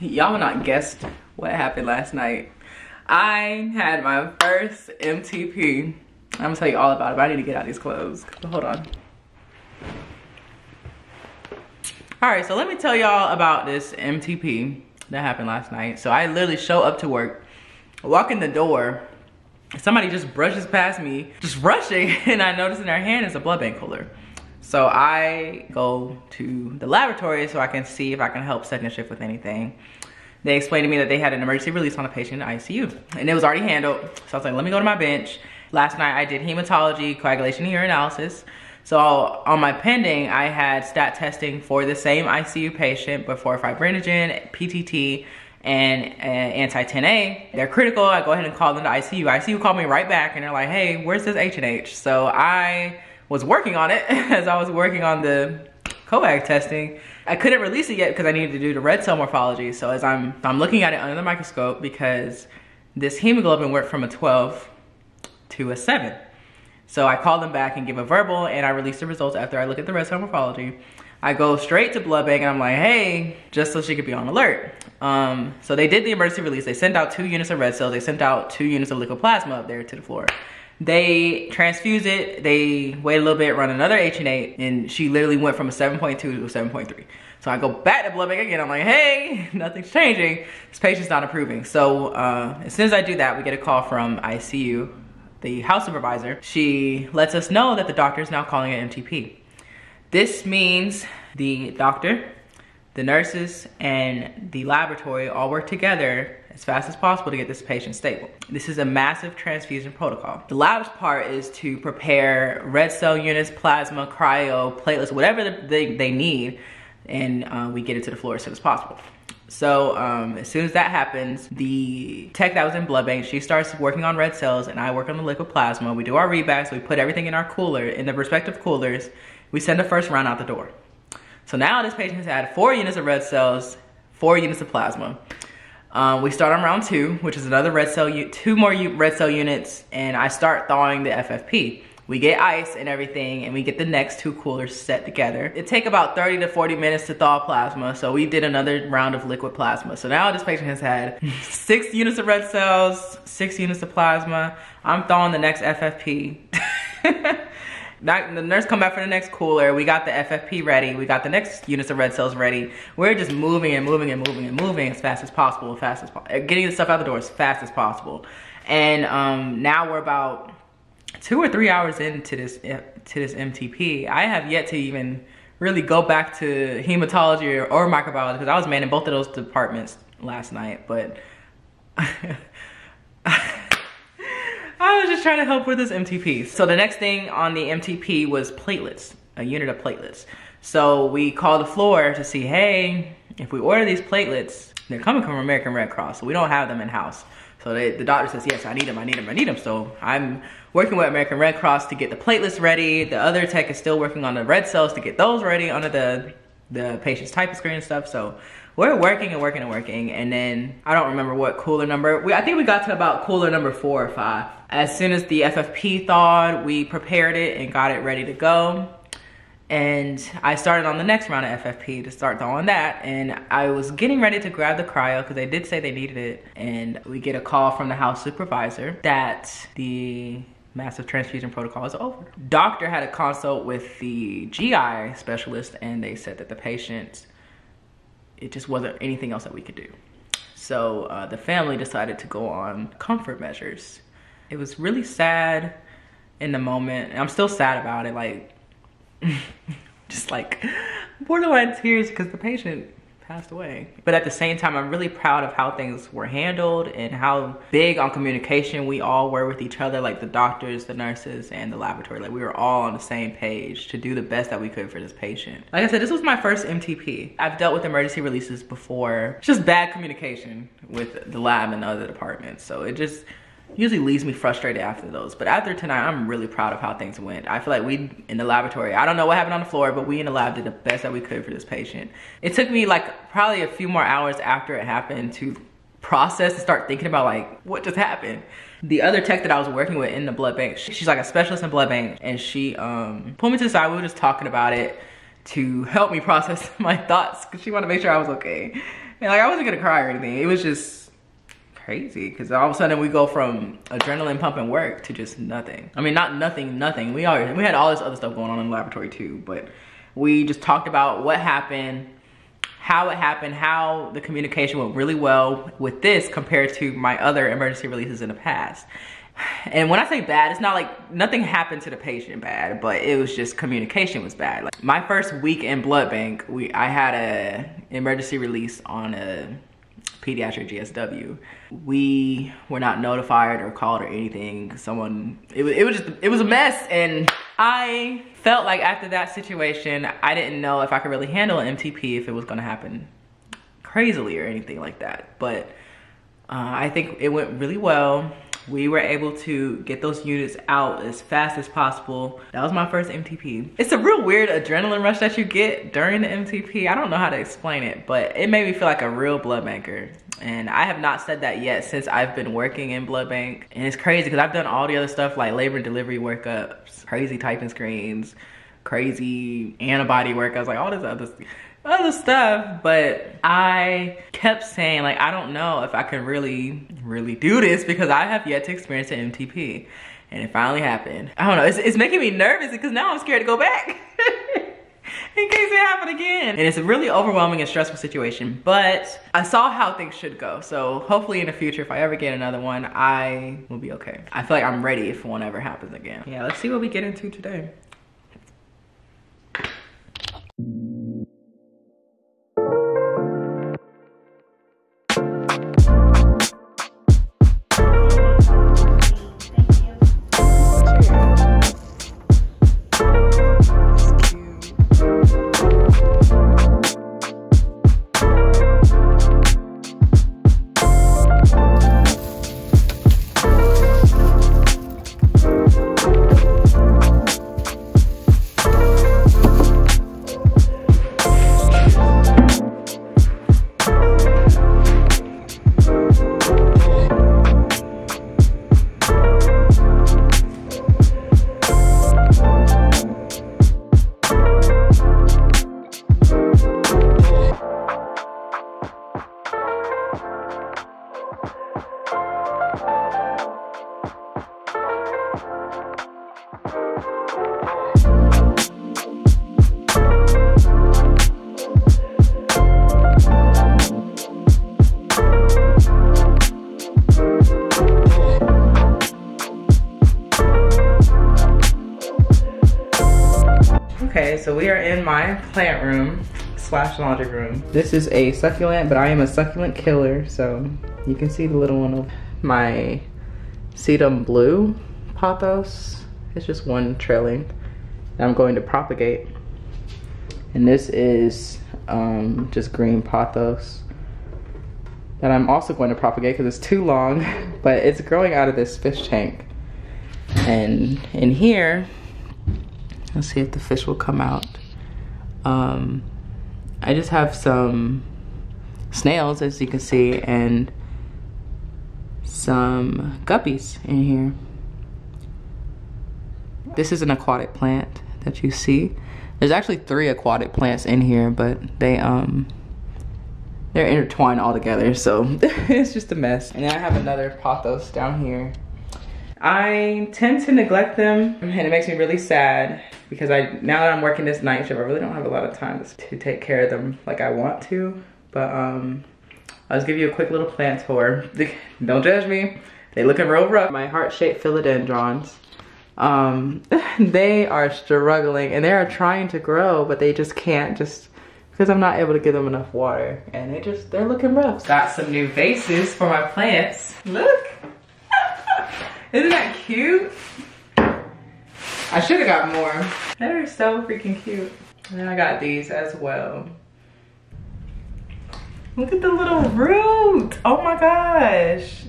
Y'all will not guess what happened last night. I had my first MTP. I'm gonna tell you all about it, but I need to get out these clothes. Hold on. All right, so let me tell y'all about this MTP that happened last night. So I literally show up to work, walk in the door, somebody just brushes past me, just rushing, and I notice in their hand is a blood bank cooler. So I go to the laboratory so I can see if I can help second shift with anything. They explained to me that they had an emergency release on a patient in the ICU, and it was already handled. So I was like, let me go to my bench. Last night I did hematology, coagulation, and urinalysis. So on my pending, I had stat testing for the same ICU patient, but for fibrinogen, PTT, and anti-10A. They're critical. I go ahead and call them to ICU. ICU called me right back, and they're like, hey, where's this H&H? So I was working on it as I was working on the coag testing. I couldn't release it yet because I needed to do the red cell morphology. So as I'm looking at it under the microscope, because this hemoglobin went from a 12 to a 7. So I call them back and give a verbal, and I release the results after I look at the red cell morphology. I go straight to blood bank and I'm like, hey, just so she could be on alert. So they did the emergency release. They sent out 2 units of red cells. They sent out 2 units of liquid plasma up there to the floor. They transfused it. They waited a little bit, run another H&8, and she literally went from a 7.2 to a 7.3. So I go back to blood bank again. I'm like, hey, nothing's changing. This patient's not improving. So as soon as I do that, we get a call from ICU, the house supervisor. She lets us know that the doctor is now calling an MTP. This means the doctor, the nurses, and the laboratory all work together as fast as possible to get this patient stable. This is a massive transfusion protocol. The lab's part is to prepare red cell units, plasma, cryo, platelets, whatever they need, and we get it to the floor as soon as possible. So as soon as that happens, the tech that was in blood bank, she starts working on red cells, and I work on the liquid plasma. We do our rebacks, we put everything in our cooler, in the respective coolers. We send the first round out the door. So now this patient has had 4 units of red cells, 4 units of plasma. We start on round 2, which is another red cell, 2 more red cell units, and I start thawing the FFP. We get ice and everything, and we get the next 2 coolers set together. It takes about 30 to 40 minutes to thaw plasma, so we did another round of liquid plasma. So now this patient has had 6 units of red cells, 6 units of plasma. I'm thawing the next FFP. The nurse come back for the next cooler. We got the FFP ready. We got the next units of red cells ready. We're just moving and moving and moving and moving as fast as possible, getting the stuff out the door as fast as possible. And now we're about 2 or 3 hours into this MTP. I have yet to even really go back to hematology or microbiology because I was manning both of those departments last night, but I was just trying to help with this MTP. So the next thing on the MTP was platelets, a unit of platelets. So we called the floor to see, hey, if we order these platelets, they're coming from American Red Cross, so we don't have them in-house. So the doctor says, yes, I need them. So I'm working with American Red Cross to get the platelets ready. The other tech is still working on the red cells to get those ready under the patient's type of screen and stuff. So we're working and working and working. And then I don't remember what cooler number. I think we got to about cooler number 4 or 5. As soon as the FFP thawed, we prepared it and got it ready to go. And I started on the next round of FFP to start thawing that. And I was getting ready to grab the cryo because they did say they needed it. And we get a call from the house supervisor that the massive transfusion protocol is over. Doctor had a consult with the GI specialist, and they said that the patient, it just wasn't anything else that we could do. So the family decided to go on comfort measures. It was really sad in the moment. I'm still sad about it, like, just like borderline tears because the patient passed away. But at the same time, I'm really proud of how things were handled and how big on communication we all were with each other, like the doctors, the nurses, and the laboratory. Like we were all on the same page to do the best that we could for this patient. Like I said, this was my first MTP. I've dealt with emergency releases before. It's just bad communication with the lab and the other departments. So it just usually leaves me frustrated after those. But after tonight, I'm really proud of how things went. I feel like we in the laboratory, I don't know what happened on the floor, but we in the lab did the best that we could for this patient. It took me like probably a few more hours after it happened to process and start thinking about like what just happened. The other tech that I was working with in the blood bank, she's like a specialist in blood bank, and she pulled me to the side. We were just talking about it to help me process my thoughts because she wanted to make sure I was okay. And like I wasn't gonna cry or anything. It was just crazy because all of a sudden we go from adrenaline pumping work to just nothing. I mean, not nothing. We had all this other stuff going on in the laboratory too, but we just talked about what happened, how it happened, how the communication went really well with this compared to my other emergency releases in the past. And when I say bad, it's not like nothing happened to the patient bad, but it was just communication was bad. Like my first week in blood bank, I had a emergency release on a pediatric GSW. We were not notified or called or anything. It was a mess. And I felt like after that situation, I didn't know if I could really handle an MTP, if it was gonna happen crazily or anything like that. But I think it went really well. We were able to get those units out as fast as possible. That was my first MTP. It's a real weird adrenaline rush that you get during the MTP. I don't know how to explain it, but it made me feel like a real blood banker. And I have not said that yet since I've been working in blood bank. And it's crazy because I've done all the other stuff like labor and delivery workups, crazy typing screens, crazy antibody workups, like all this other stuff, but I kept saying like I don't know if I can really do this because I have yet to experience an MTP, and it finally happened. I don't know, it's making me nervous because now I'm scared to go back in case it happened again. And it's a really overwhelming and stressful situation, but I saw how things should go, so hopefully in the future if I ever get another one, I will be okay. I feel like I'm ready if one ever happens again. Yeah, let's see what we get into today. Okay, so we are in my plant room / laundry room. This is a succulent, but I am a succulent killer, so you can see the little one of my sedum blue pothos. It's just one trailing that I'm going to propagate. And this is just green pothos that I'm also going to propagate because it's too long, but it's growing out of this fish tank. And in here, let's see if the fish will come out. I just have some snails, as you can see, and some guppies in here. This is an aquatic plant that you see. There's actually 3 aquatic plants in here, but they're intertwined all together, so it's just a mess. And then I have another pothos down here. I tend to neglect them, and it makes me really sad because now that I'm working this night shift, I really don't have a lot of time to take care of them like I want to. But I'll just give you a quick little plant tour. Don't judge me. They looking real rough. My heart-shaped philodendrons. They are struggling and they are trying to grow, but they just can't, just because I'm not able to give them enough water, and they're looking rough. Got some new vases for my plants. Look. Isn't that cute? I should have got more. They're so freaking cute. And then I got these as well. Look at the little root. Oh my gosh.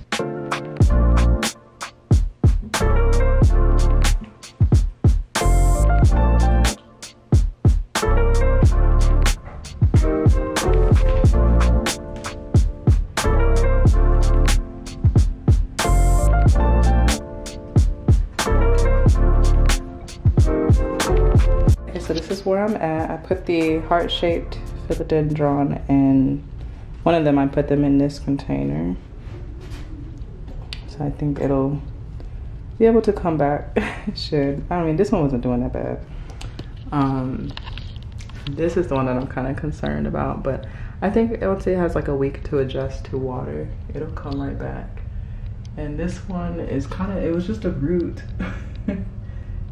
So this is where I'm at. I put the heart-shaped philodendron and One of them, I put them in this container. So I think it'll be able to come back. It should. I mean, this one wasn't doing that bad. This is the one that I'm kind of concerned about, but I think once it has like a week to adjust to water, it'll come right back. And this one is kind of, it was just a root. It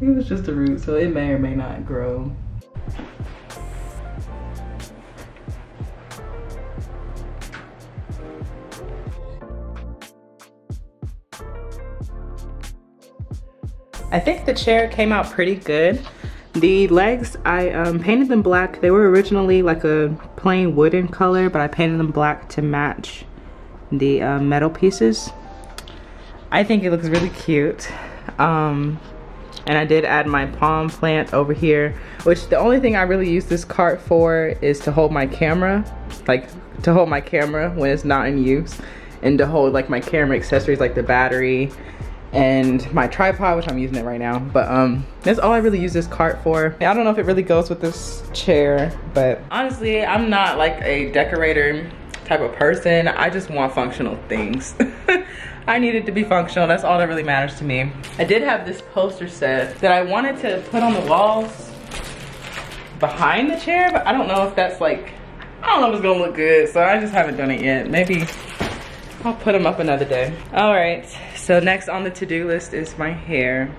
was just a root, so it may or may not grow. I think the chair came out pretty good. The legs, I painted them black. They were originally like a plain wooden color, but I painted them black to match the metal pieces. I think it looks really cute. And I did add my palm plant over here, which the only thing I really use this cart for is to hold my camera, like to hold my camera when it's not in use, and to hold like my camera accessories like the battery and my tripod, which I'm using it right now. But that's all I really use this cart for. I don't know if it really goes with this chair, but honestly, I'm not like a decorator type of person. I just want functional things. I need it to be functional. That's all that really matters to me. I did have this poster set that I wanted to put on the walls behind the chair, but I don't know if that's like, I don't know if it's gonna look good, so I just haven't done it yet. Maybe I'll put them up another day. All right, so next on the to-do list is my hair.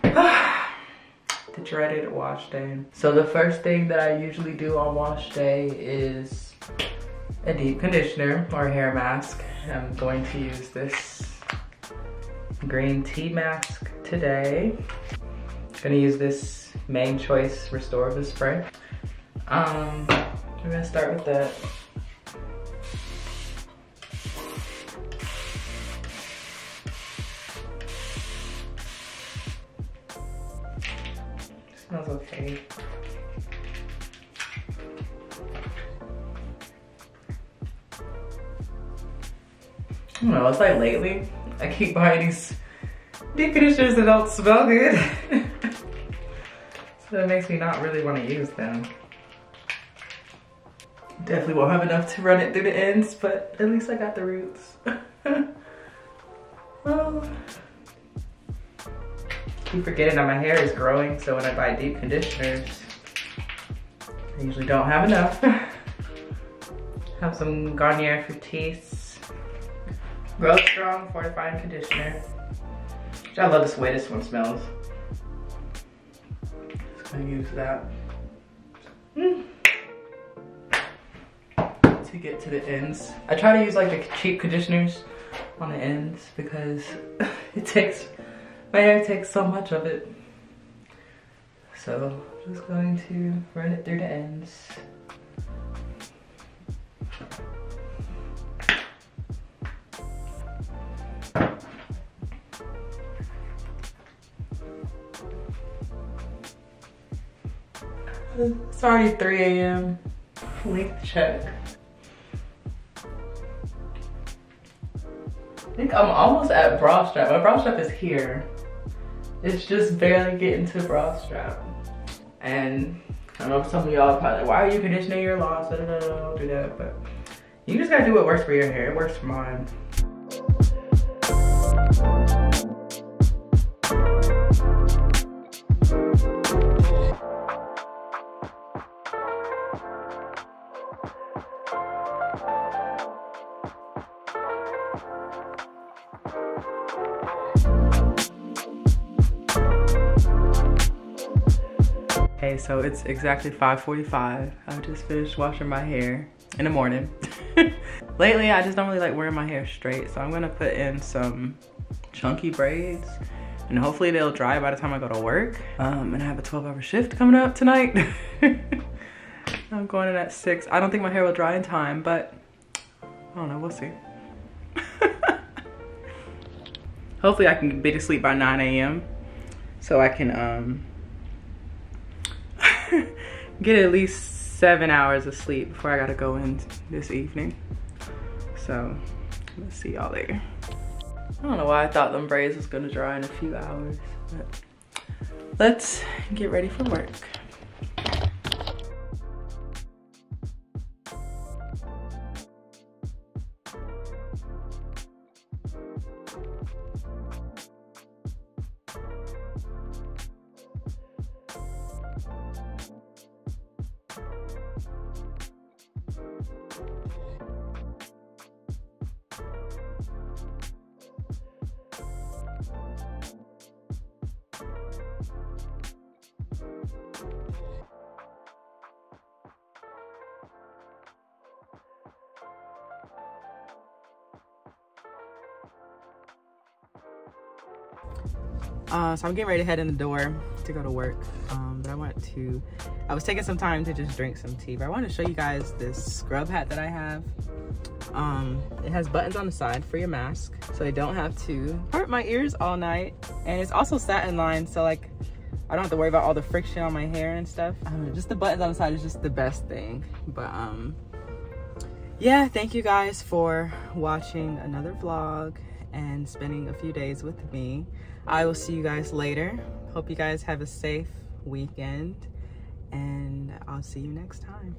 The dreaded wash day. So the first thing that I usually do on wash day is a deep conditioner or hair mask. I'm going to use this green tea mask today. I'm gonna use this Main Choice Restorative Spray. I'm gonna start with that. Smells okay. I don't know, it's like lately, I keep buying these deep conditioners that don't smell good. So it makes me not really want to use them. Definitely won't have enough to run it through the ends, but at least I got the roots. Well, keep forgetting that my hair is growing, so when I buy deep conditioners, I usually don't have enough. Have some Garnier Fructis Grow Strong Fortifying Conditioner. I love this way this one smells. Just gonna use that to get to the ends. I try to use like the cheap conditioners on the ends because my hair takes so much of it. So I'm just going to run it through the ends. It's already 3 a.m. Length check. I think I'm almost at bra strap. My bra strap is here. It's just barely getting to bra strap. And I know some of y'all are probably like, why are you conditioning your locks? Don't do that. But you just gotta do what works for your hair. It works for mine. Okay, so it's exactly 5:45. I just finished washing my hair in the morning. Lately, I just don't really like wearing my hair straight, so I'm gonna put in some chunky braids, and hopefully they'll dry by the time I go to work. And I have a 12-hour shift coming up tonight. I'm going in at 6. I don't think my hair will dry in time, but I don't know, we'll see. Hopefully I can be to sleep by 9 a.m. so I can get at least 7 hours of sleep before I gotta go in this evening. So let's see y'all later. I don't know why I thought them braids was gonna dry in a few hours, but let's get ready for work. So I'm getting ready to head in the door to go to work. But I was taking some time to just drink some tea, but I want to show you guys this scrub hat that I have. It has buttons on the side for your mask, so I don't have to hurt my ears all night. And it's also satin lined, so like I don't have to worry about all the friction on my hair and stuff. Just the buttons on the side is just the best thing. But yeah, thank you guys for watching another vlog and spending a few days with me. I will see you guys later. Hope you guys have a safe weekend, and I'll see you next time.